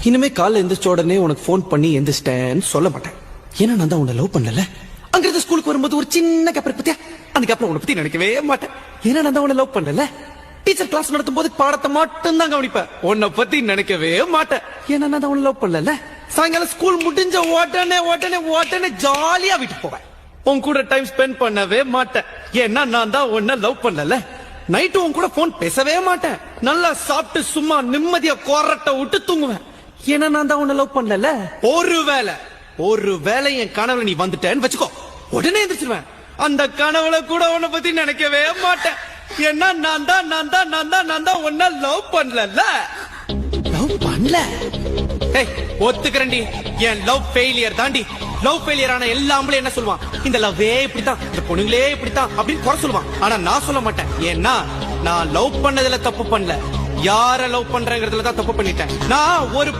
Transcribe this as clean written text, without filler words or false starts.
இனிமே காலைல எந்திரிச்ச உடனே உனக்கு போன் பண்ணி எந்திரிச்சிட்டேன்னு சொல்ல மாட்டேன். ஏன்னா நான் தான் உன்னை லவ் பண்ணல. அங்கிருந்து ஸ்கூலுக்கு வரும்போது ஒரு சின்ன கேப் பத்தியா, அந்த கேப்ல உன்னை பத்தி நினைக்கவே மாட்டேன். ஏன்னா நான் தான் உன்னை லவ் பண்ணல. டீச்சர் கிளாஸ் நடத்தும் போது பாடத்தை மட்டும் தான் கவனிப்பேன், உன்னை பத்தி நினைக்கவே மாட்டேன். ஏன்னா நான் தான் உன்னை லவ் பண்ணல. சாயங்காலம் ஸ்கூல் முடிஞ்ச உடனே உடனே உடனே ஜாலியா வீட்டுக்கு போவேன். உன் கூட டைம் ஸ்பெண்ட் பண்ணவே மாட்டேன். ஏன்னா நான் தான் உன்னை லவ் பண்ணல. நைட்டு உன் கூட போன் பேசவே மாட்டேன். நல்லா சாப்பிட்டு சும்மா நிம்மதியா கொரட்டை விட்டு தூங்குவேன். ஏன்னா நான் தான் உன்னை லவ் பண்ணல. ஒருவேளை என் கனவுல நீ வந்துட்டேன்னு வச்சுக்கோ, உடனே எந்திரிச்சிருவேன். அந்த கனவுல கூட உன்னை பத்தி நினைக்கவே மாட்டேன். ஏன்னா நான் தான் உன்னை லவ் பண்ணல. லவ் பண்ணல. ஒத்துக்கிறேன்டி, என் லவ் ஃபெயிலியர் தாண்டி. லவ் ஃபெயிலியர் ஆன எல்லா ஆம்பளையும் என்ன சொல்லுவான், இந்த லவ்வே இப்படித்தான், இந்த பொண்ணுங்களே இப்படித்தான் அப்படின்னு குறை சொல்லுவான். ஆனா நான் சொல்ல மாட்டேன். ஏன்னா நான் லவ் பண்ணதுல தப்பு பண்ணல, யார லவ் பண்றேங்கிறதுல தான் தப்பு பண்ணிட்டேன். நான் ஒரு